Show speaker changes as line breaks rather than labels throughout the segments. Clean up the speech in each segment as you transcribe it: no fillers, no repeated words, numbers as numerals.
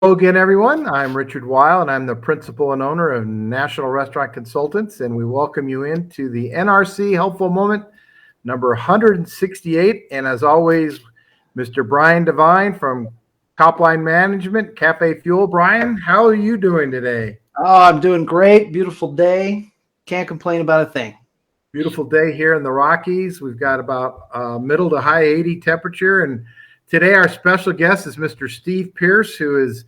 Hello again, everyone. I'm Richard Weil, and I'm the principal and owner of National Restaurant Consultants, and we welcome you into the NRC Helpful Moment number 168. And as always, Mr. Brian Devine from Copline Management, Cafe Fuel. Brian, how are you doing today?
Oh, I'm doing great. Beautiful day. Can't complain about a thing.
Beautiful day here in the Rockies. We've got about middle to high 80 temperature, and today our special guest is Mr. Steve Pierce, who is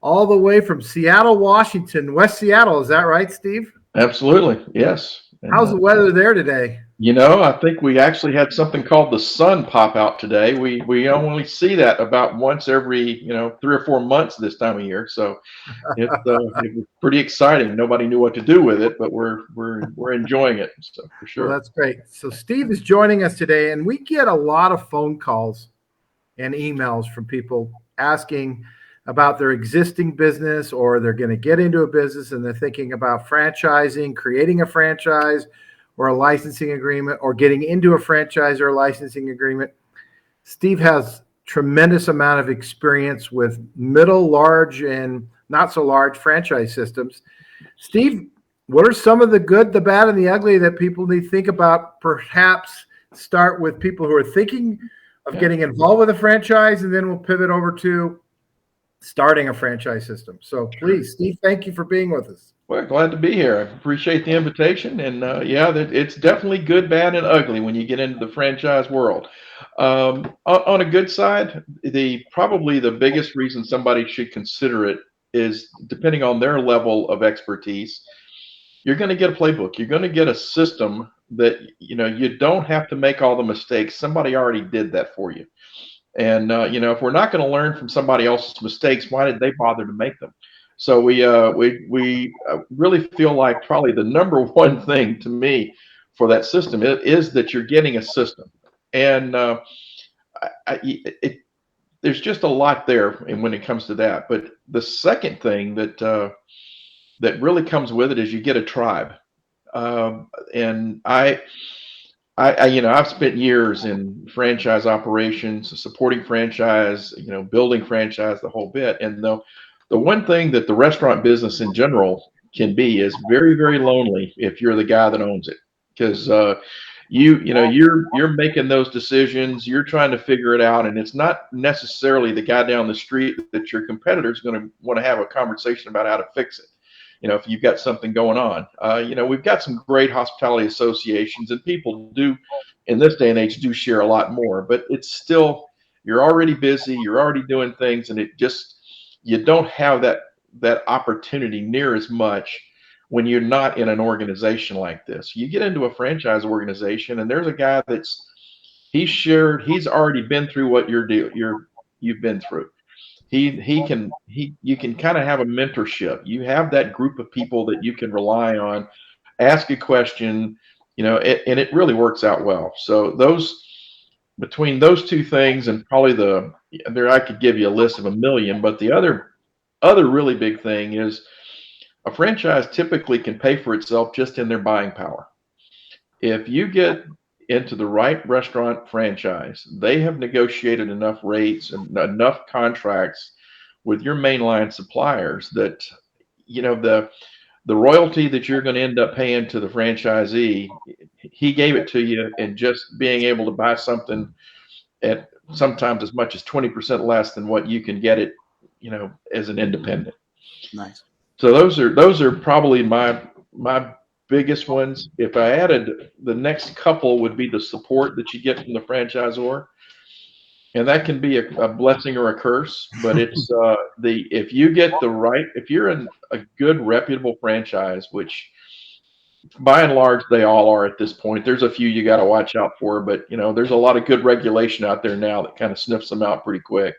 all the way from Seattle, Washington, West Seattle. Is that right, Steve?
Absolutely, yes. And
How's the weather there today?
I think we actually had something called the sun pop out today. We only see that about once every 3 or 4 months this time of year. So it was pretty exciting. Nobody knew what to do with it, but we're enjoying it. So for
Well,
sure.
that's great. So, Steve is joining us today, and we get a lot of phone calls and emails from people asking about their existing business, or they're going to get into a business and they're thinking about franchising, creating a franchise or a licensing agreement, or getting into a franchise or a licensing agreement. Steve has tremendous amount of experience with middle, large, and not so large franchise systems. Steve, what are some of the good, the bad, and the ugly that people need to think about? Perhaps start with people who are thinking of
Yeah.
getting involved with a franchise, and then we'll pivot over to starting a franchise system. So
Sure.
please, Steve, thank you for being with us.
Well, glad to be here. I appreciate the invitation, and it's definitely good, bad, and ugly when you get into the franchise world. On a good side, the probably the biggest reason somebody should consider it is depending on their level of expertise. You're going to get a playbook. You're going to get a system that you don't have to make all the mistakes. Somebody already did that for you. And if we're not going to learn from somebody else's mistakes, why did they bother to make them? So we really feel like probably the number one thing to me for that system is that you're getting a system, and there's just a lot there, and when it comes to that. But the second thing that really comes with it is you get a tribe, and I've spent years in franchise operations, supporting franchise, building franchise, the whole bit. And the one thing that the restaurant business in general can be is very, very lonely if you're the guy that owns it, because you're making those decisions, you're trying to figure it out, and it's not necessarily the guy down the street that your competitor is going to want to have a conversation about how to fix it. If you've got something going on. We've got some great hospitality associations, and people do, in this day and age, do share a lot more. But it's still, you're already busy, you're already doing things, and you don't have that opportunity near as much when you're not in an organization like this. You get into a franchise organization, and there's a guy he's already been through what you've been through. He you can kind of have a mentorship. You have that group of people that you can rely on, ask a question, and it really works out well. So those between those two things, and probably I could give you a list of a million, but the other really big thing is a franchise typically can pay for itself just in their buying power. If you get into the right restaurant franchise, they have negotiated enough rates and enough contracts with your mainline suppliers that the royalty that you're going to end up paying to the franchisee, he gave it to you, and just being able to buy something at sometimes as much as 20% less than what you can get it, as an independent.
Nice.
So those are probably my biggest ones. If I added, the next couple would be the support that you get from the franchisor, and that can be a blessing or a curse. But it's the if you're in a good reputable franchise, which by and large they all are at this point. There's a few you got to watch out for, but there's a lot of good regulation out there now that kind of sniffs them out pretty quick.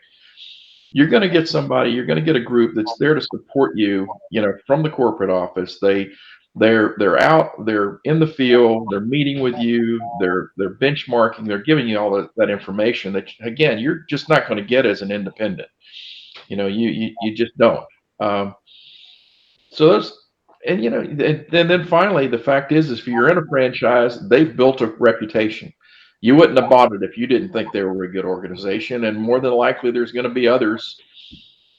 You're going to get a group that's there to support you, from the corporate office. They're out, they're in the field, they're meeting with you, they're benchmarking, they're giving you all that information that, again, you're just not going to get as an independent. You just don't. Um, so those, and then finally, the fact is if you're in a franchise, they've built a reputation. You wouldn't have bought it if you didn't think they were a good organization, and more than likely, there's going to be others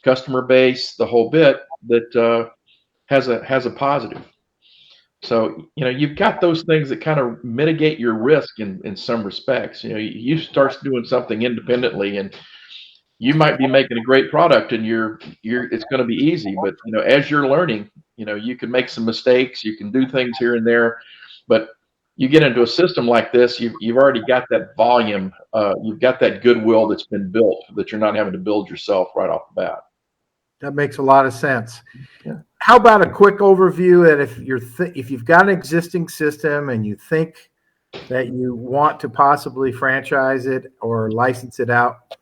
customer base, the whole bit that has a positive. So, you've got those things that kind of mitigate your risk in some respects. You start doing something independently, and you might be making a great product, and it's going to be easy. But as you're learning, you can make some mistakes, you can do things here and there, but you get into a system like this, you've already got that volume, you've got that goodwill that's been built that you're not having to build yourself right off the bat.
That makes a lot of sense.
Yeah.
How about a quick overview that if you've got an existing system and you think that you want to possibly franchise it or license it out,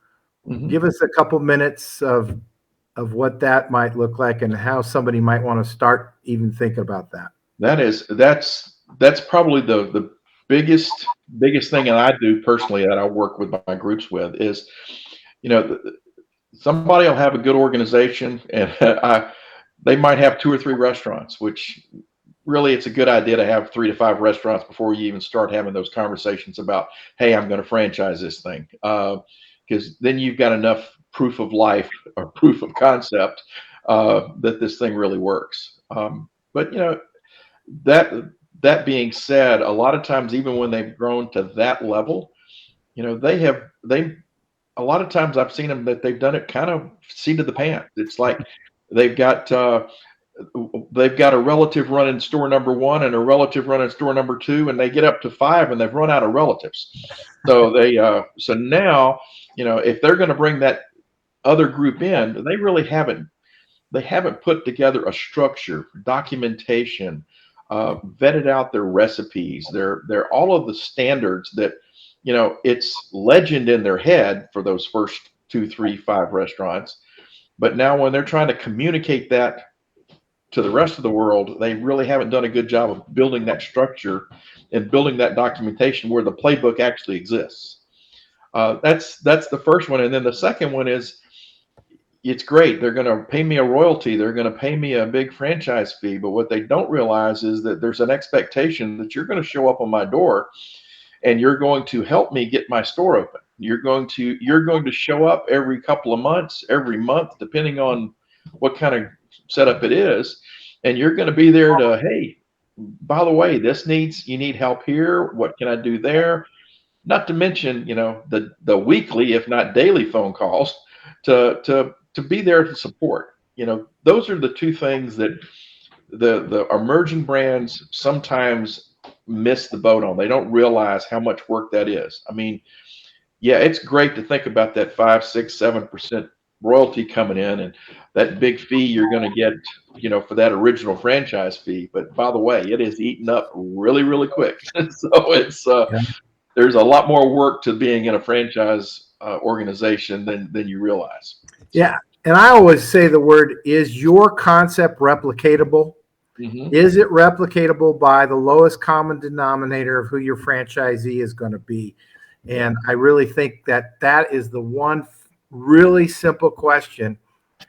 give us a couple minutes of what that might look like and how somebody might want to start even thinking about that.
That's probably the biggest thing that I do personally that I work with my groups with is, somebody will have a good organization and they might have 2 or 3 restaurants, which really it's a good idea to have 3 to 5 restaurants before you even start having those conversations about, hey, I'm going to franchise this thing. Because then you've got enough proof of life or proof of concept that this thing really works. But that being said, a lot of times, even when they've grown to that level, a lot of times I've seen them that they've done it kind of seat of the pants. It's like they've got a relative running store number 1 and a relative running store number 2, and they get up to 5 and they've run out of relatives. So so now, if they're going to bring that other group in, they really haven't put together a structure, documentation, vetted out their recipes, they're all of the standards that, it's legend in their head for those first 2, 3, 5 restaurants. But now when they're trying to communicate that to the rest of the world, they really haven't done a good job of building that structure and building that documentation where the playbook actually exists. That's the first one. And then the second one is, it's great. They're going to pay me a royalty. They're going to pay me a big franchise fee. But what they don't realize is that there's an expectation that you're going to show up on my door and you're going to help me get my store open. You're going to show up every couple of months, every month, depending on what kind of setup it is. And you're going to be there to, hey, by the way, you need help here. What can I do there? Not to mention, the weekly, if not daily phone calls to be there to support. Those are the 2 things that the emerging brands sometimes miss the boat on. They don't realize how much work that is. I mean, yeah, it's great to think about that 5, 6, 7% royalty coming in and that big fee you're going to get, for that original franchise fee. But by the way, it is eaten up really, really quick. So it's there's a lot more work to being in a franchise organization than you realize.
Yeah. And I always say the word, is your concept replicatable? Mm-hmm. Is it replicatable by the lowest common denominator of who your franchisee is going to be? And I really think that is the one really simple question.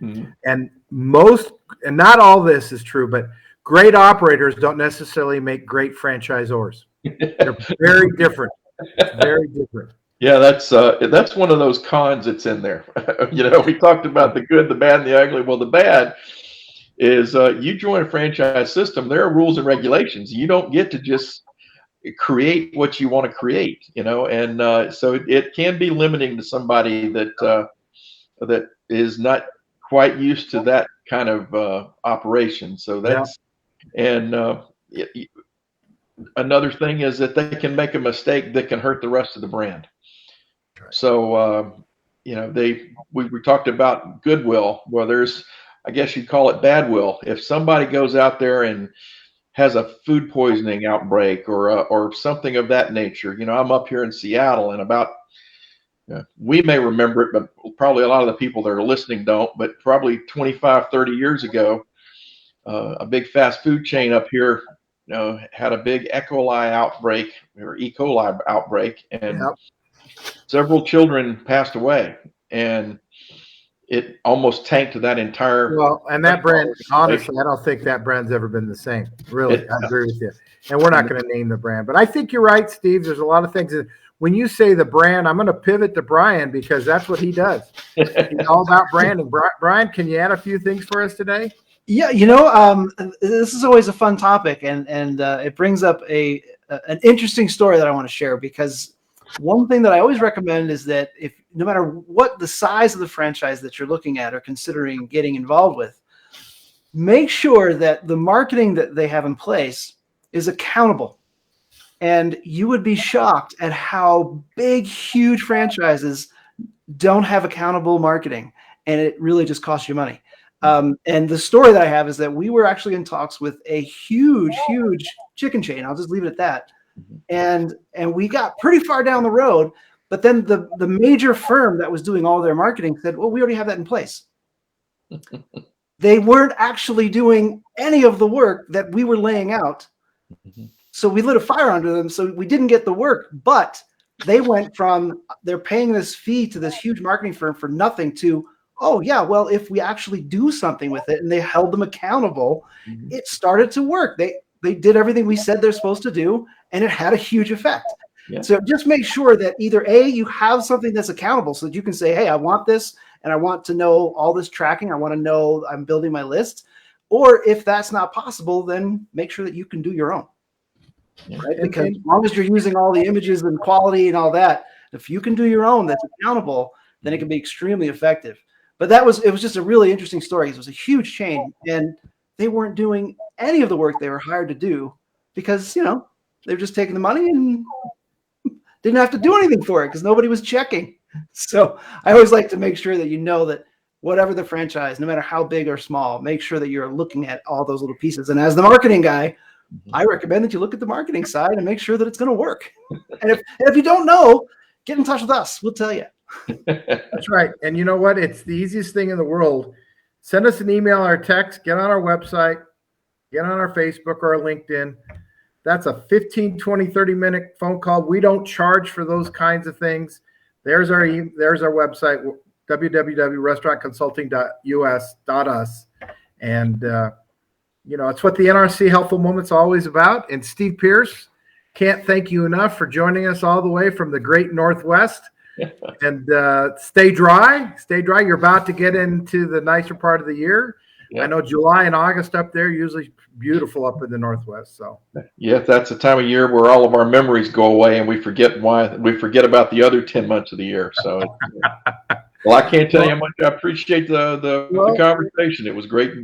Mm-hmm. And not all this is true, but great operators don't necessarily make great franchisors. They're very different. Very different.
Yeah, that's one of those cons that's in there. We talked about the good, the bad, and the ugly. Well, the bad is you join a franchise system, there are rules and regulations. You don't get to just create what you want to create, and so it can be limiting to somebody that is not quite used to that kind of operation. So that's another thing is that they can make a mistake that can hurt the rest of the brand. So we talked about goodwill. Well, there's, I guess you'd call it bad will. If somebody goes out there and has a food poisoning outbreak or something of that nature, I'm up here in Seattle, and we may remember it, but probably a lot of the people that are listening don't. But probably 25, 30 years ago, a big fast food chain up here had a big E. coli outbreak, and several children passed away, and it almost tanked that entire.
Well, and that brand, honestly, I don't think that brand's ever been the same. Really, I agree with you. And we're not going to name the brand, but I think you're right, Steve. There's a lot of things that when you say the brand, I'm going to pivot to Brian because that's what he does. He's all about branding. Brian, can you add a few things for us today?
Yeah, this is always a fun topic, and it brings up an interesting story that I want to share, because one thing that I always recommend is that if no matter what the size of the franchise that you're looking at or considering getting involved with, make sure that the marketing that they have in place is accountable. And you would be shocked at how big, huge franchises don't have accountable marketing, and it really just costs you money. And the story that I have is that we were actually in talks with a huge chicken chain. I'll just leave it at that. And we got pretty far down the road, but then the major firm that was doing all their marketing said, well, we already have that in place. They weren't actually doing any of the work that we were laying out. So we lit a fire under them. So we didn't get the work, but they went from they're paying this fee to this huge marketing firm for nothing to, oh yeah, well, if we actually do something with it, and they held them accountable, it started to work. They did everything we said they're supposed to do, and it had a huge effect. Yeah. So just make sure that either A, you have something that's accountable so that you can say, hey, I want this, and I want to know all this tracking. I want to know I'm building my list. Or if that's not possible, then make sure that you can do your own. Yeah. Right? Because as long as you're using all the images and quality and all that, if you can do your own that's accountable, then it can be extremely effective. But it was just a really interesting story. It was a huge chain, and they weren't doing any of the work they were hired to do because, they're just taking the money and didn't have to do anything for it because nobody was checking. So I always like to make sure that that whatever the franchise, no matter how big or small, make sure that you're looking at all those little pieces. And as the marketing guy, I recommend that you look at the marketing side and make sure that it's going to work. And if you don't know, get in touch with us. We'll tell you.
That's right. And you know what? It's the easiest thing in the world. Send us an email or text, get on our website, get on our Facebook or our LinkedIn. That's a 15, 20, 30-minute phone call. We don't charge for those kinds of things. There's our website, www.restaurantconsulting.us.us. And, it's what the NRC Helpful Moment's always about. And Steve Pierce, can't thank you enough for joining us all the way from the great Northwest. And stay dry. You're about to get into the nicer part of the year. Yep. I know July and August up there usually beautiful up in the Northwest. So
yeah, that's the time of year where all of our memories go away and we forget about the other 10 months of the year. So well, I can't tell you how much I appreciate the conversation. It was great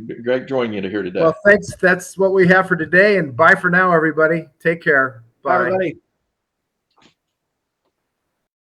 joining you here today.
Well, thanks. That's what we have for today. And bye for now, everybody. Take care. Bye,
everybody.